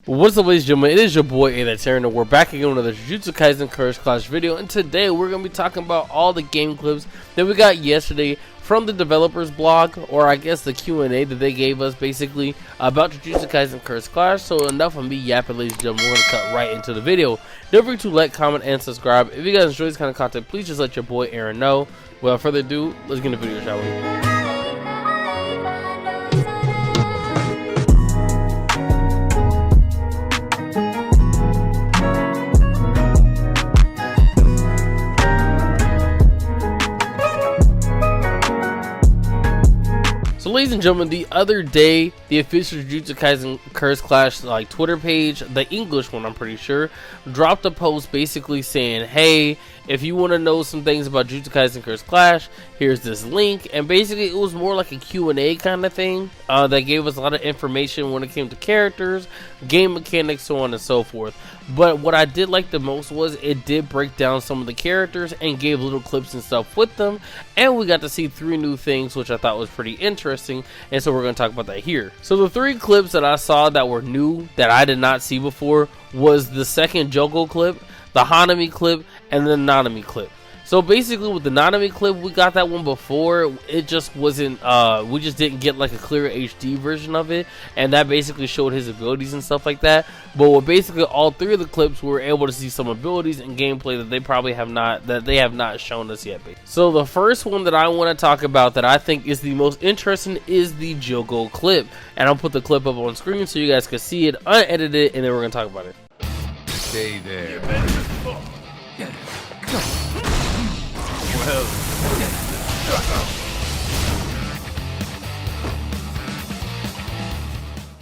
What's up, ladies and gentlemen? It is your boy AyeThatsAaron, and we're back again with another Jujutsu Kaisen Curse Clash video. And today we're going to be talking about all the game clips that we got yesterday from the developers blog, or I guess the Q&A that they gave us basically about Jujutsu Kaisen Curse Clash. So enough of me yapping, ladies and gentlemen. We're going to cut right into the video. Don't forget to like, comment, and subscribe. If you guys enjoy this kind of content, please just let your boy Aaron know. Without further ado, let's get into the video, shall we? So ladies and gentlemen, the other day, the official Jujutsu Kaisen Curse Clash Twitter page, the English one I'm pretty sure, dropped a post basically saying, hey, if you want to know some things about Jujutsu Kaisen Curse Clash, here's this link. And basically it was more like a Q&A kind of thing that gave us a lot of information when it came to characters, game mechanics, so on and so forth. But what I did like the most was it did break down some of the characters and gave little clips and stuff with them, and we got to see 3 new things, which I thought was pretty interesting, and so we're going to talk about that here. So the 3 clips that I saw that were new that I did not see before was the second Jogo clip, the Hanami clip, and the Nanami clip. So basically with the Nanami clip, we got that one before. It just wasn't, we just didn't get like a clear HD version of it, and that basically showed his abilities and stuff like that. But with basically all 3 of the clips, we were able to see some abilities and gameplay that they probably have not, shown us yet. So the first one that I want to talk about that I think is the most interesting is the Jogo clip, and I'll put the clip up on screen so you guys can see it unedited, and then we're gonna talk about it. Stay there.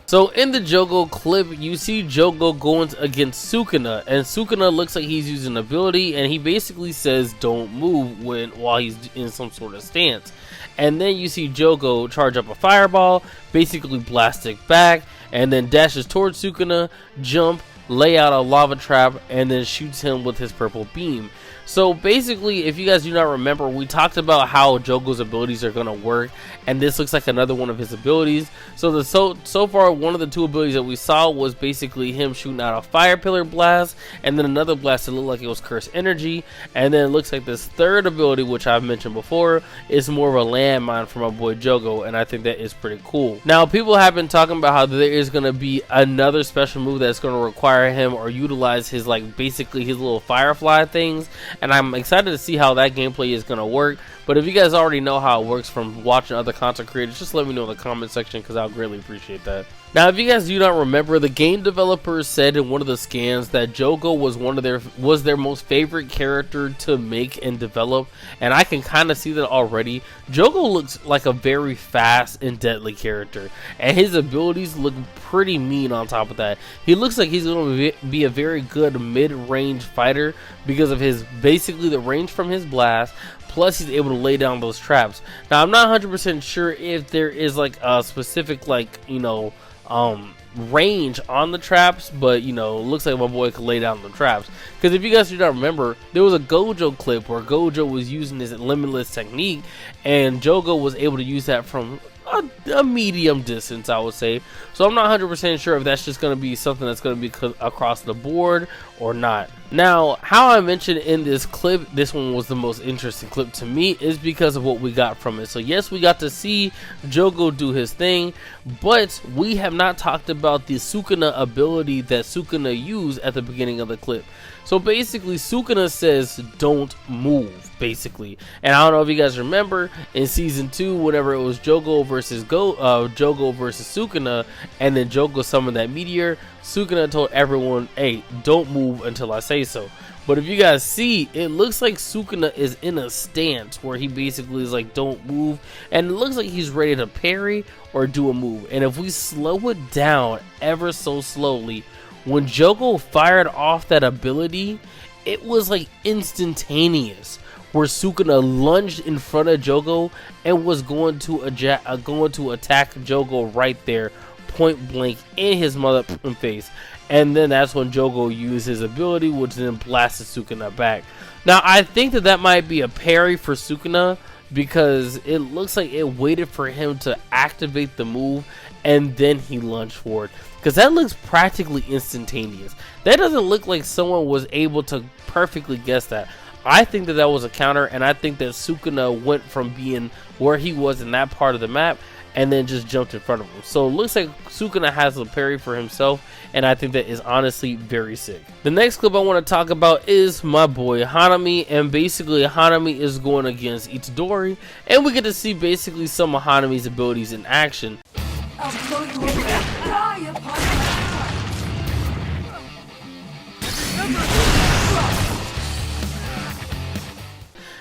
So in the Jogo clip, you see Jogo going against Sukuna, and Sukuna looks like he's using an ability, and he basically says don't move while he's in some sort of stance. And then you see Jogo charge up a fireball, basically blast it back, and then dashes towards Sukuna, jump, lay out a lava trap, and then shoots him with his purple beam. So basically, if you guys do not remember, we talked about how Jogo's abilities are going to work, and this looks like another one of his abilities. So so far, one of the 2 abilities that we saw was basically him shooting out a fire pillar blast, and then another blast that looked like it was curse energy, and then it looks like this third ability, which I've mentioned before, is more of a landmine from my boy Jogo, and I think that is pretty cool. Now, people have been talking about how there is going to be another special move that's going to require him or utilize his basically his little firefly things. And I'm excited to see how that gameplay is going to work. But if you guys already know how it works from watching other content creators, just let me know in the comment section, because I'll greatly appreciate that. Now, if you guys do not remember, the game developers said in one of the scans that Jogo was their most favorite character to make and develop, and I can kind of see that already. Jogo looks like a very fast and deadly character, and his abilities look pretty mean on top of that. He looks like he's going to be a very good mid-range fighter because of his basically the range from his blast, plus he's able to lay down those traps. Now, I'm not 100% sure if there is like a specific range on the traps, but looks like my boy could lay down the traps. Because if you guys do not remember, there was a Gojo clip where Gojo was using his limitless technique, and Jogo was able to use that from a medium distance, I would say. So I'm not 100% sure if that's just going to be something that's going to be across the board or not. Now, how I mentioned in this clip, this one was the most interesting clip to me, is because of what we got from it. So yes, we got to see Jogo do his thing, but we have not talked about the Sukuna ability that Sukuna used at the beginning of the clip. So basically, Sukuna says don't move, basically. And I don't know if you guys remember in season 2, whenever it was Jogo versus Sukuna, and then Jogo summoned that meteor, Sukuna told everyone, hey, don't move until I say so. But if you guys see, it looks like Sukuna is in a stance where he basically is like, don't move, and it looks like he's ready to parry or do a move. And if we slow it down ever so slowly, when Jogo fired off that ability, it was like instantaneous, where Sukuna lunged in front of Jogo and was going to attack Jogo right there, point blank in his mother face. And then that's when Jogo used his ability, which then blasted Sukuna back. Now, I think that might be a parry for Sukuna, because it looks like it waited for him to activate the move and then he lunged forward, because that looks practically instantaneous. That doesn't look like someone was able to perfectly guess that. I think that that was a counter, and I think that Sukuna went from being where he was in that part of the map and then just jumped in front of him. So it looks like Sukuna has a parry for himself, and I think that is honestly very sick. The next clip I want to talk about is my boy Hanami, and basically Hanami is going against Itadori, and we get to see basically some of Hanami's abilities in action.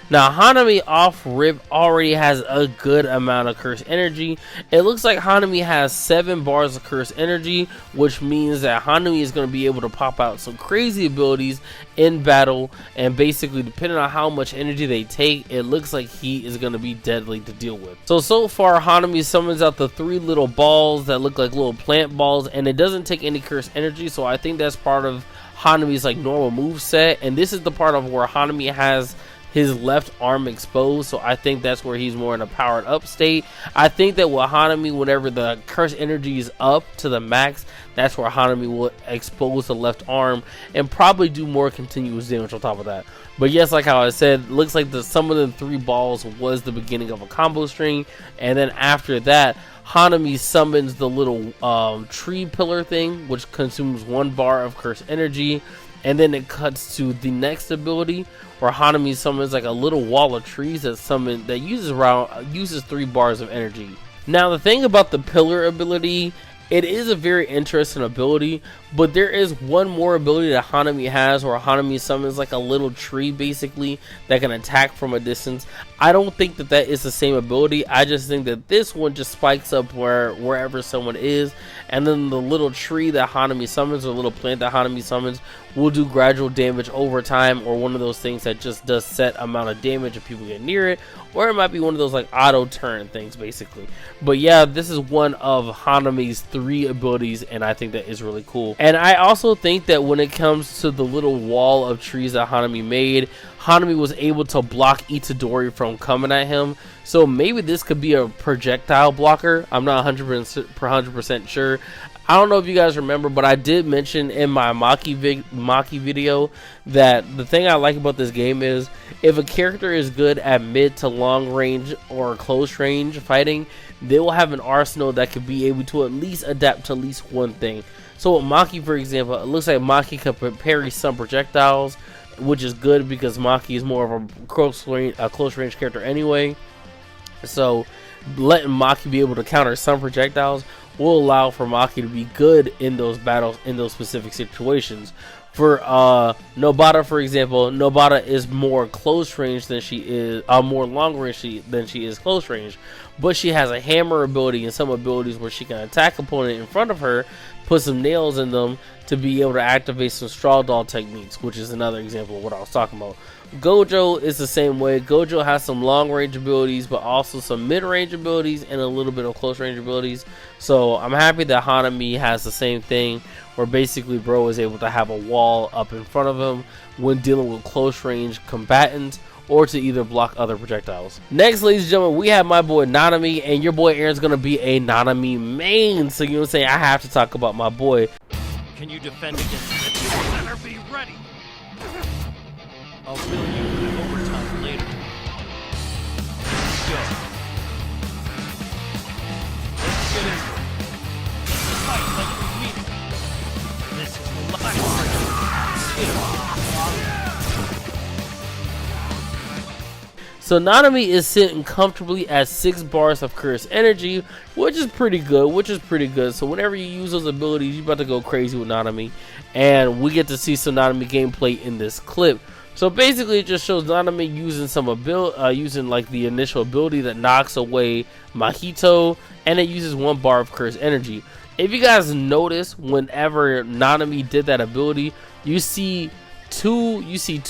Now Hanami off rip already has a good amount of curse energy. It looks like Hanami has 7 bars of curse energy, which means that Hanami is going to be able to pop out some crazy abilities in battle, and basically depending on how much energy they take, it looks like he is going to be deadly to deal with. So far Hanami summons out the 3 little balls that look like little plant balls, and it doesn't take any curse energy, so I think that's part of Hanami's like normal move set, and this is the part of where Hanami has his left arm exposed, so I think that's where he's more in a powered up state. I think that with Hanami, whenever the curse energy is up to the max, that's where Hanami will expose the left arm and probably do more continuous damage on top of that. But yes, like how I said, looks like the sum of the 3 balls was the beginning of a combo string, and then after that Hanami summons the little tree pillar thing, which consumes 1 bar of curse energy, and then it cuts to the next ability where Hanami summons like a little wall of trees that uses 3 bars of energy. Now the thing about the pillar ability, it is a very interesting ability, but there is one more ability that Hanami has where Hanami summons like a little tree basically that can attack from a distance. I don't think that that is the same ability. I just think that this one just spikes up wherever someone is, and then the little tree that Hanami summons, or little plant that Hanami summons, will do gradual damage over time, or one of those things that just does set amount of damage if people get near it, or it might be one of those like auto turn things basically. But yeah, this is one of Hanami's 3 abilities, and I think that is really cool. And I also think that when it comes to the little wall of trees that Hanami made, Hanami was able to block Itadori from coming at him. So maybe this could be a projectile blocker. I'm not 100% sure. I don't know if you guys remember, but I did mention in my Maki video that the thing I like about this game is if a character is good at mid to long range or close range fighting, they will have an arsenal that could be able to at least adapt to at least one thing. So with Maki, for example, it looks like Maki could parry some projectiles, which is good because Maki is more of a close range character anyway. So letting Maki be able to counter some projectiles will allow for Maki to be good in those battles, in those specific situations. For Nobata, for example, Nobata is more close range than she is, more long range than she is close range. But she has a hammer ability and some abilities where she can attack opponent in front of her, put some nails in them to be able to activate some straw doll techniques, which is another example of what I was talking about. Gojo is the same way. Gojo has some long range abilities, but also some mid range abilities and a little bit of close range abilities. So I'm happy that Hanami has the same thing, where basically bro is able to have a wall up in front of him when dealing with close range combatants, or to either block other projectiles. Next, ladies and gentlemen, we have my boy Nanami, and your boy Aaron's gonna be a Nanami main. So you know what I'm saying? I have to talk about my boy. Can you defend against it? You better be ready. I'll bill you for overtime later. Let's go. Let's get into it. Fight like we mean it. This is the last. So Nanami is sitting comfortably at 6 bars of curse energy, which is pretty good. So whenever you use those abilities, you're about to go crazy with Nanami, and we get to see some Nanami gameplay in this clip. So basically, it just shows Nanami using some using like the initial ability that knocks away Mahito, and it uses 1 bar of curse energy. If you guys notice, whenever Nanami did that ability, you see two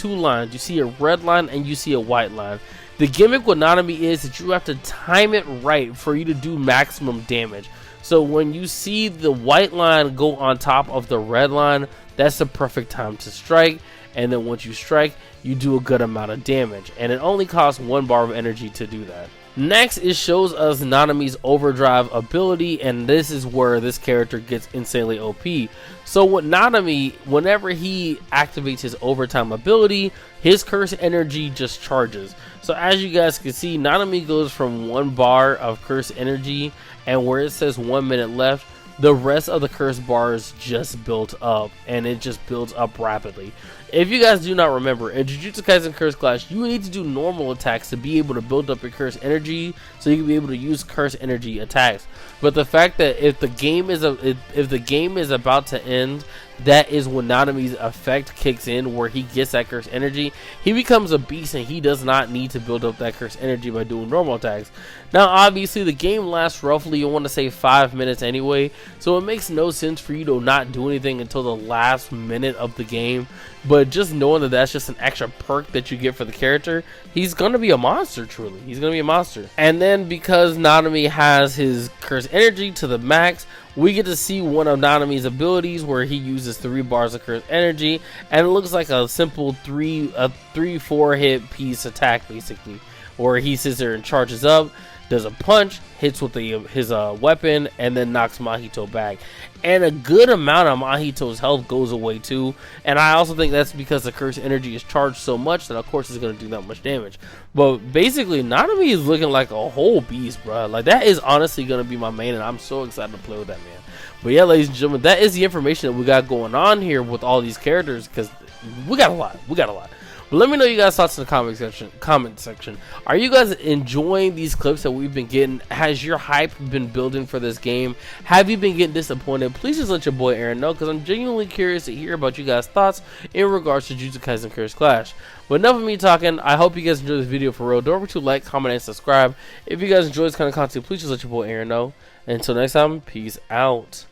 lines. You see a red line and you see a white line. The gimmick with Nanami is that you have to time it right for you to do maximum damage. So when you see the white line go on top of the red line, that's the perfect time to strike. And then once you strike, you do a good amount of damage. And it only costs 1 bar of energy to do that. Next, it shows us Nanami's overdrive ability, and this is where this character gets insanely OP. So with Nanami, whenever he activates his overtime ability, his curse energy just charges. So as you guys can see, Nanami goes from 1 bar of curse energy, and where it says 1 minute left, the rest of the curse bars just built up, and it just builds up rapidly. If you guys do not remember, in Jujutsu Kaisen Curse Clash, you need to do normal attacks to be able to build up your curse energy, so you can be able to use curse energy attacks. But the fact that if the game is about to end, that is when Nanami's effect kicks in, where he gets that curse energy. He becomes a beast, and he does not need to build up that curse energy by doing normal attacks. Now, obviously, the game lasts roughly, you want to say 5 minutes anyway, so it makes no sense for you to not do anything until the last minute of the game. But just knowing that that's just an extra perk that you get for the character, he's going to be a monster, truly. He's going to be a monster. And then because Nanami has his curse energy to the max, we get to see one of Nanami's abilities where he uses 3 bars of curse energy, and it looks like a simple 3-4 hit piece attack, basically, where he sits there and charges up, does a punch, hits with his weapon, and then knocks Mahito back. And a good amount of Mahito's health goes away too, and I also think that's because the curse energy is charged so much that of course it's going to do that much damage. But basically, Nanami is looking like a whole beast, bro. Like, that is honestly going to be my main, and I'm so excited to play with that man. But yeah, ladies and gentlemen, that is the information that we got going on here with all these characters, because we got a lot. But let me know you guys' thoughts in the comment section. Are you guys enjoying these clips that we've been getting? Has your hype been building for this game? Have you been getting disappointed? Please just let your boy Aaron know, because I'm genuinely curious to hear about you guys' thoughts in regards to Jujutsu Kaisen Curse Clash. But enough of me talking. I hope you guys enjoyed this video for real. Don't forget to like, comment, and subscribe. If you guys enjoy this kind of content, please just let your boy Aaron know. Until next time, peace out.